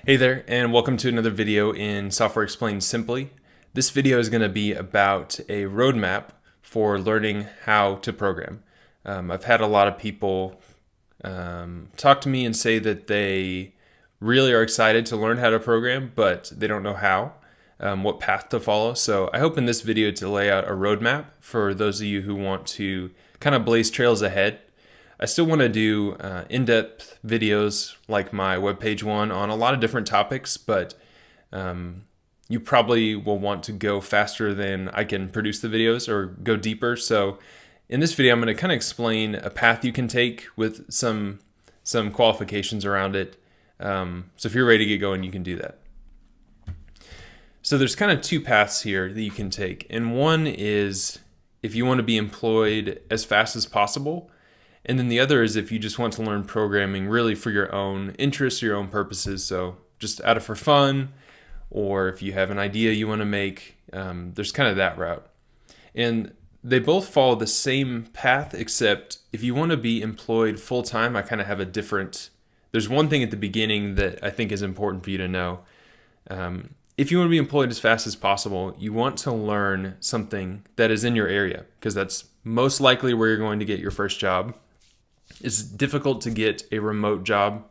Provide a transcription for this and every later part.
Hey there, and welcome to another video in Software Explained Simply. This video is going to be about a roadmap for learning how to program. I've had a lot of people talk to me and say that they really are excited to learn how to program, but they don't know how, what path to follow. So I hope in this video to lay out a roadmap for those of you who want to kind of blaze trails ahead. I still want to do in-depth videos like my webpage one on a lot of different topics, but you probably will want to go faster than I can produce the videos or go deeper. So in this video, I'm going to kind of explain a path you can take with some qualifications around it. So if you're ready to get going, you can do that. So there's kind of two paths here that you can take. And one is if you want to be employed as fast as possible. And then the other is if you just want to learn programming really for your own interests, your own purposes. So just out of for fun, or if you have an idea you want to make, there's kind of that route. And they both follow the same path, except if you want to be employed full time, I kind of have a different, there's one thing at the beginning that I think is important for you to know. If you want to be employed as fast as possible, you want to learn something that is in your area, because that's most likely where you're going to get your first job. It's difficult to get a remote job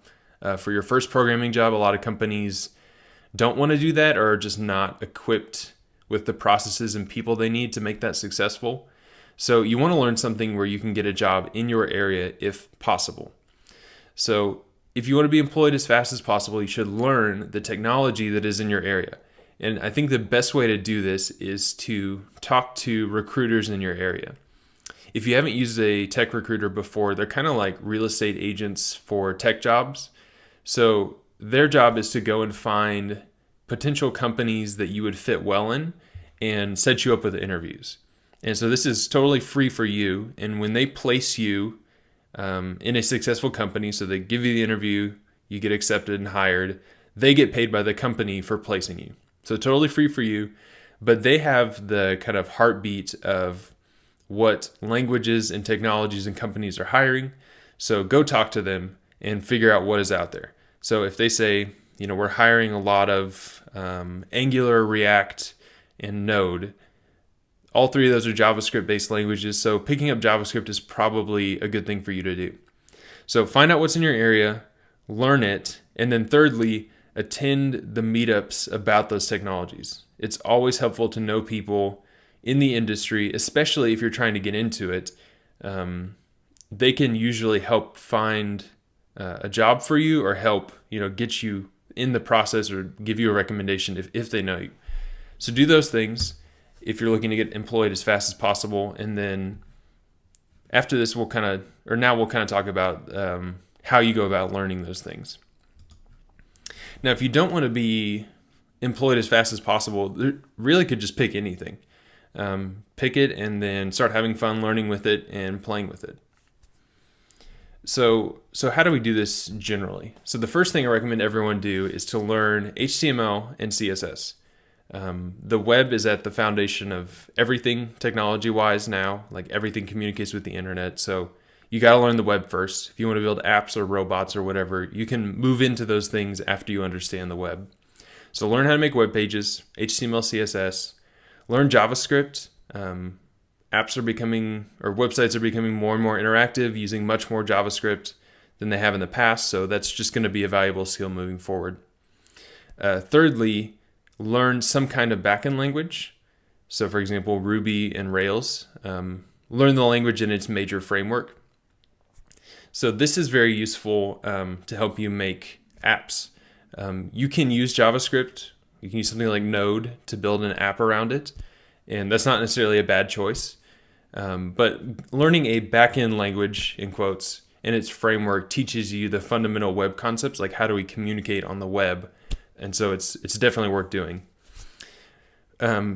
for your first programming job. A lot of companies don't want to do that or are just not equipped with the processes and people they need to make that successful. So you want to learn something where you can get a job in your area if possible. So if you want to be employed as fast as possible, you should learn the technology that is in your area. And I think the best way to do this is to talk to recruiters in your area. If you haven't used a tech recruiter before, they're kind of like real estate agents for tech jobs. So their job is to go and find potential companies that you would fit well in and set you up with interviews. And so this is totally free for you. And when they place you in a successful company, so they give you the interview, you get accepted and hired, they get paid by the company for placing you. So totally free for you, but they have the kind of heartbeat of what languages and technologies and companies are hiring. So go talk to them and figure out what is out there. So if they say, we're hiring a lot of Angular, React, and Node, all three of those are JavaScript-based languages. So picking up JavaScript is probably a good thing for you to do. So find out what's in your area, learn it, and then thirdly, attend the meetups about those technologies. It's always helpful to know people in the industry, especially if you're trying to get into it. They can usually help find a job for you or help get you in the process or give you a recommendation if they know you. So do those things if you're looking to get employed as fast as possible. And then after this, we'll kind of talk about how you go about learning those things. Now, if you don't want to be employed as fast as possible, you really could just pick anything. Pick it and then start having fun learning with it and playing with it. So how do we do this generally? So the first thing I recommend everyone do is to learn HTML and CSS. The web is at the foundation of everything technology-wise now. Like everything communicates with the internet. So you got to learn the web first. If you want to build apps or robots or whatever, you can move into those things after you understand the web. So learn how to make web pages, HTML, CSS. Learn JavaScript. Apps are becoming, or websites are becoming more and more interactive, using much more JavaScript than they have in the past. So that's just going to be a valuable skill moving forward. Thirdly, learn some kind of backend language. So for example, Ruby and Rails. Learn the language in its major framework. So this is very useful to help you make apps. You can use JavaScript. You can use something like Node to build an app around it, and that's not necessarily a bad choice. But learning a backend language, in quotes, and its framework teaches you the fundamental web concepts, like how do we communicate on the web, and so it's definitely worth doing.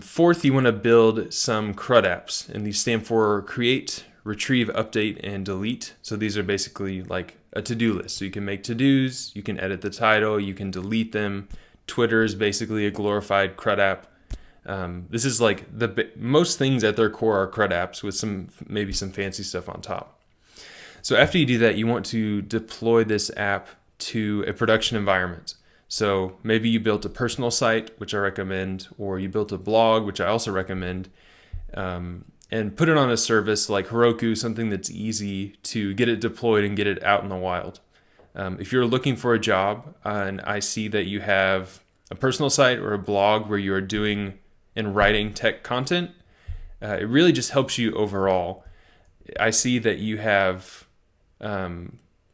Fourth, you want to build some CRUD apps, and these stand for Create, Retrieve, Update, and Delete. So these are basically like a to-do list. So you can make to-dos, you can edit the title, you can delete them. Twitter is basically a glorified CRUD app. This is like most things at their core are CRUD apps with maybe some fancy stuff on top. So after you do that, you want to deploy this app to a production environment. So maybe you built a personal site, which I recommend, or you built a blog, which I also recommend, and put it on a service like Heroku, something that's easy to get it deployed and get it out in the wild. If you're looking for a job and I see that you have a personal site or a blog where you're doing and writing tech content, it really just helps you overall. I see that you have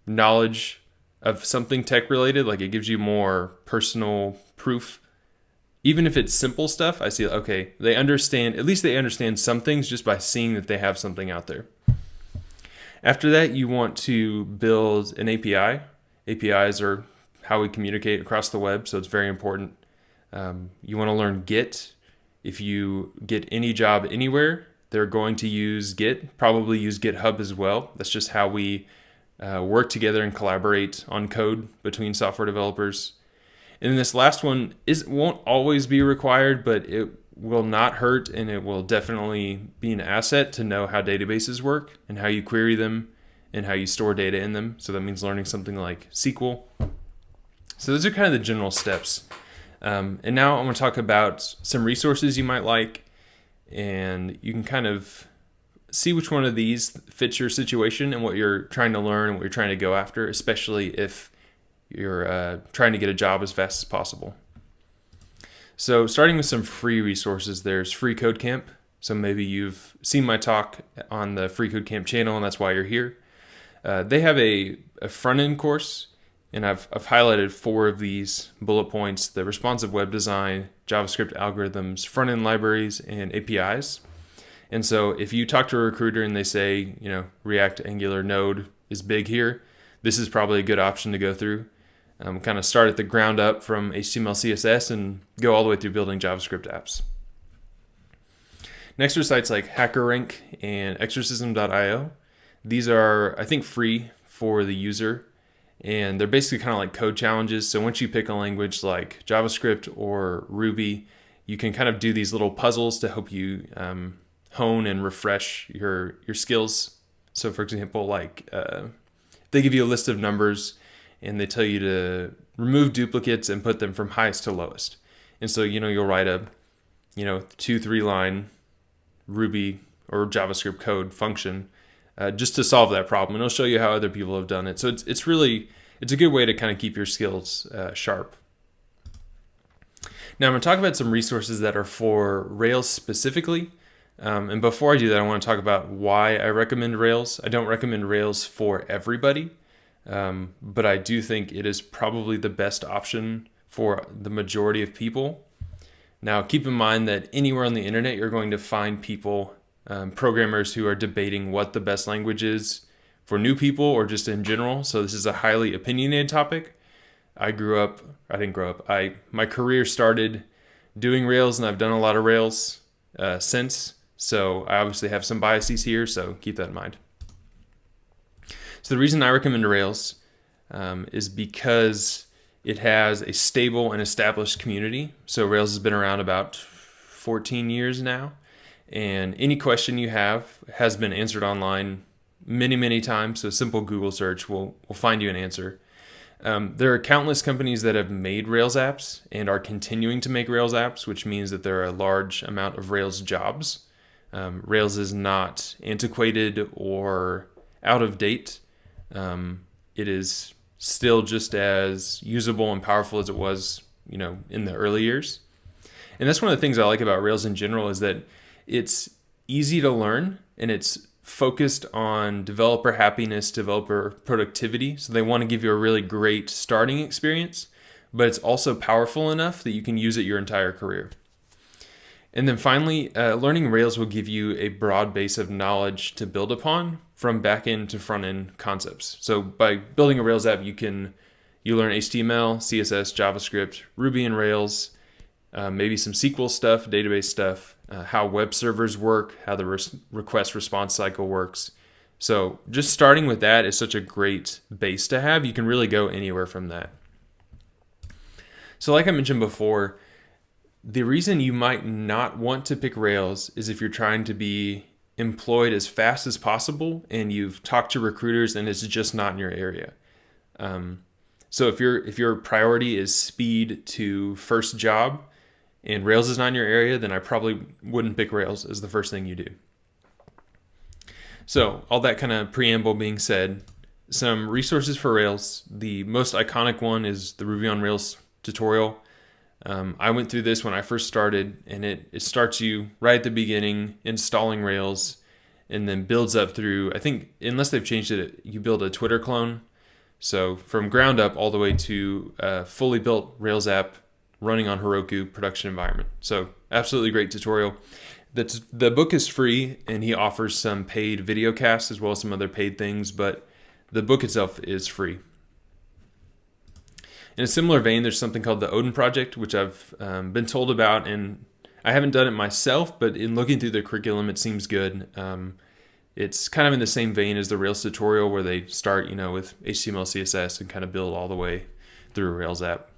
knowledge of something tech related, like it gives you more personal proof. Even if it's simple stuff, I see, okay, they understand, at least they understand some things just by seeing that they have something out there. After that, you want to build an API. APIs are how we communicate across the web, so it's very important. You want to learn Git. If you get any job anywhere, they're going to use Git, probably use GitHub as well. That's just how we work together and collaborate on code between software developers. And then this last one won't always be required, but it will not hurt, and it will definitely be an asset to know how databases work and how you query them and how you store data in them. So that means learning something like SQL. So those are kind of the general steps. And now I'm going to talk about some resources you might like, and you can kind of see which one of these fits your situation and what you're trying to learn and what you're trying to go after, especially if you're trying to get a job as fast as possible. So starting with some free resources, there's Free Code Camp. So maybe you've seen my talk on the Free Code Camp channel and that's why you're here. They have a front-end course, and I've highlighted 4 of these bullet points: the responsive web design, JavaScript algorithms, front-end libraries, and APIs. And so if you talk to a recruiter and they say, React, Angular, Node is big here, this is probably a good option to go through. Kind of start at the ground up from HTML, CSS, and go all the way through building JavaScript apps. Next are sites like HackerRank and Exorcism.io. These are, I think, free for the user, and they're basically kind of like code challenges. So once you pick a language like JavaScript or Ruby, you can kind of do these little puzzles to help you hone and refresh your skills. So for example, like they give you a list of numbers and they tell you to remove duplicates and put them from highest to lowest. And so, you'll write a, 2-3 line Ruby or JavaScript code function just to solve that problem. And it'll show you how other people have done it. So it's a good way to kind of keep your skills sharp. Now I'm going to talk about some resources that are for Rails specifically. And before I do that, I want to talk about why I recommend Rails. I don't recommend Rails for everybody, but I do think it is probably the best option for the majority of people. Now, keep in mind that anywhere on the internet, you're going to find people, programmers who are debating what the best language is for new people or just in general. So this is a highly opinionated topic. My career started doing Rails, and I've done a lot of Rails since. So I obviously have some biases here, so keep that in mind. So the reason I recommend Rails is because it has a stable and established community. So Rails has been around about 14 years now, and any question you have has been answered online many, many times. So a simple Google search will find you an answer. There are countless companies that have made Rails apps and are continuing to make Rails apps, which means that there are a large amount of Rails jobs. Rails is not antiquated or out of date. It is still just as usable and powerful as it was, in the early years. And that's one of the things I like about Rails in general, is that it's easy to learn and it's focused on developer happiness, developer productivity. So they want to give you a really great starting experience, but it's also powerful enough that you can use it your entire career. And then finally, learning Rails will give you a broad base of knowledge to build upon, from back-end to front-end concepts. So by building a Rails app, you learn HTML, CSS, JavaScript, Ruby and Rails, maybe some SQL stuff, database stuff, how web servers work, how the request response cycle works. So just starting with that is such a great base to have. You can really go anywhere from that. So like I mentioned before, the reason you might not want to pick Rails is if you're trying to be employed as fast as possible and you've talked to recruiters and it's just not in your area. So if your priority is speed to first job and Rails is not in your area, then I probably wouldn't pick Rails as the first thing you do. So all that kind of preamble being said, some resources for Rails. The most iconic one is the Ruby on Rails tutorial. I went through this when I first started, and it starts you right at the beginning, installing Rails, and then builds up through, I think, unless they've changed it, you build a Twitter clone. So from ground up all the way to a fully built Rails app running on Heroku production environment. So absolutely great tutorial. The book is free, and he offers some paid video casts as well as some other paid things, but the book itself is free. In a similar vein, there's something called the Odin Project, which I've been told about, and I haven't done it myself, but in looking through the curriculum, it seems good. It's kind of in the same vein as the Rails tutorial, where they start, with HTML, CSS, and kind of build all the way through a Rails app.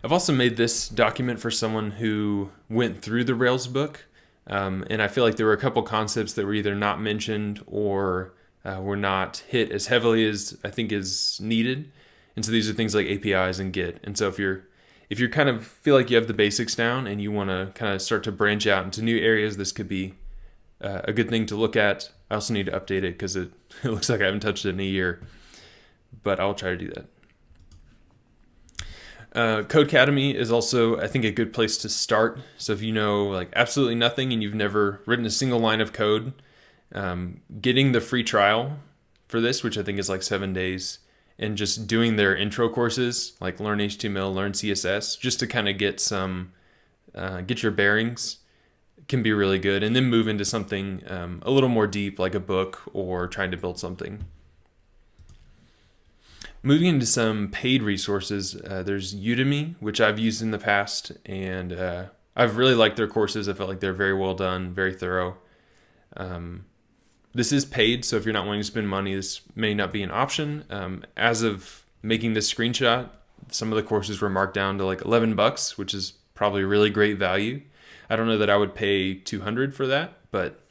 I've also made this document for someone who went through the Rails book, and I feel like there were a couple concepts that were either not mentioned or were not hit as heavily as I think is needed. And so these are things like APIs and Git. And so if you're kind of feel like you have the basics down and you want to kind of start to branch out into new areas, this could be a good thing to look at. I also need to update it because it looks like I haven't touched it in a year, but I'll try to do that. Codecademy is also, I think, a good place to start. So if you know like absolutely nothing and you've never written a single line of code, getting the free trial for this, which I think is like 7 days, and just doing their intro courses like Learn HTML, Learn CSS, just to kind of get your bearings, can be really good. And then move into something a little more deep, like a book or trying to build something. Moving into some paid resources, there's Udemy, which I've used in the past, and I've really liked their courses. I felt like they're very well done, very thorough. This is paid, so if you're not wanting to spend money, this may not be an option. As of making this screenshot, some of the courses were marked down to like $11, which is probably really great value. I don't know that I would pay $200 for that, but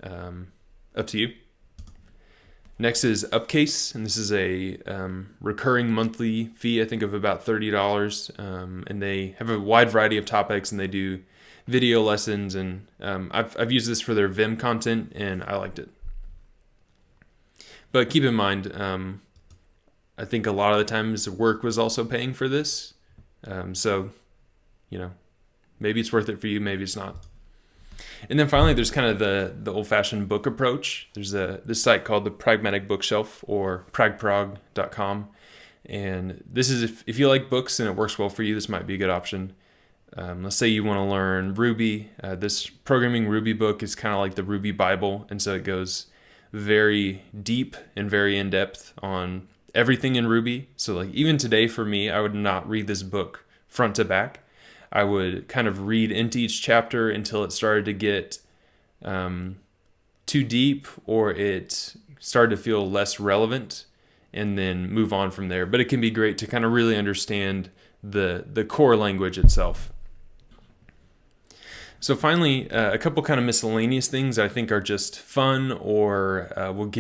up to you. Next is Upcase, and this is a recurring monthly fee, I think, of about $30. And they have a wide variety of topics, and they do video lessons, and I've used this for their Vim content, and I liked it. But keep in mind, I think a lot of the times work was also paying for this. So, maybe it's worth it for you, maybe it's not. And then finally, there's kind of the old-fashioned book approach. There's this site called the Pragmatic Bookshelf, or pragprog.com. And this is, if you like books and it works well for you, this might be a good option. Let's say you want to learn Ruby. This programming Ruby book is kind of like the Ruby Bible. And so it goes very deep and very in-depth on everything in Ruby. So like even today for me, I would not read this book front to back. I would kind of read into each chapter until it started to get too deep or it started to feel less relevant, and then move on from there. But it can be great to kind of really understand the core language itself. So finally, a couple kind of miscellaneous things I think are just fun or will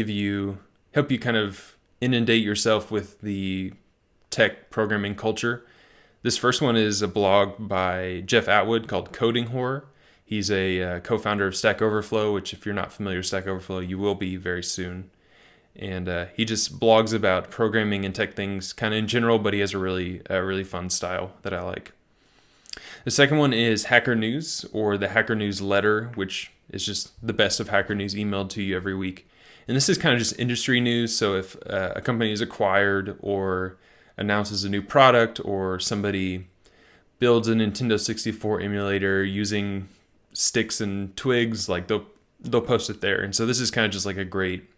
help you kind of inundate yourself with the tech programming culture. This first one is a blog by Jeff Atwood called Coding Horror. He's a co-founder of Stack Overflow, which if you're not familiar with Stack Overflow, you will be very soon. And he just blogs about programming and tech things kind of in general, but he has a really fun style that I like. The second one is Hacker News, or the Hacker News letter, which is just the best of Hacker News emailed to you every week. And this is kind of just industry news. So if a company is acquired or announces a new product, or somebody builds a Nintendo 64 emulator using sticks and twigs, like they'll post it there. And so this is kind of just like a great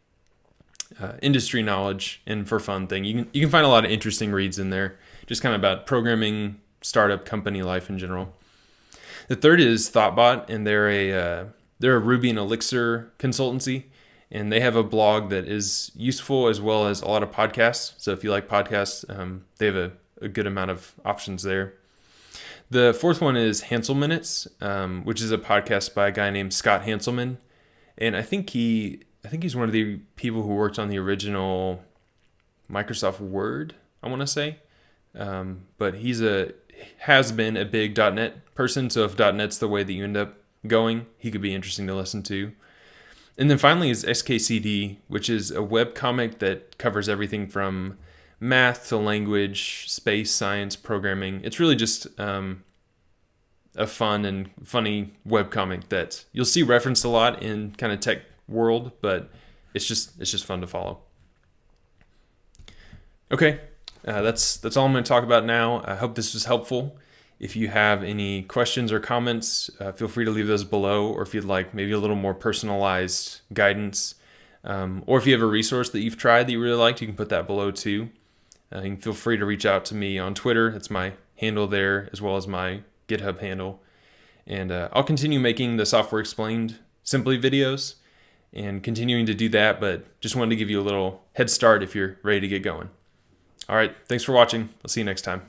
industry knowledge and for fun thing. You can find a lot of interesting reads in there, just kind of about programming, startup, company life in general. The third is Thoughtbot, and they're a Ruby and Elixir consultancy. And they have a blog that is useful as well as a lot of podcasts. So if you like podcasts, they have a good amount of options there. The fourth one is Hansel Minutes, which is a podcast by a guy named Scott Hanselman. And I think he's one of the people who worked on the original Microsoft Word, I want to say. But has been a big .NET person, so if .NET's the way that you end up going, he could be interesting to listen to. And then finally is SKCD, which is a webcomic that covers everything from math to language, space, science, programming. It's really just a fun and funny webcomic that you'll see referenced a lot in kind of tech world, but it's just fun to follow. Okay, that's all I'm going to talk about now. I hope this was helpful. If you have any questions or comments, feel free to leave those below, or if you'd like maybe a little more personalized guidance, or if you have a resource that you've tried that you really liked, you can put that below too. You can feel free to reach out to me on Twitter. That's my handle there, as well as my GitHub handle. And I'll continue making the Software Explained Simply videos and continuing to do that, but just wanted to give you a little head start if you're ready to get going. All right, thanks for watching. I'll see you next time.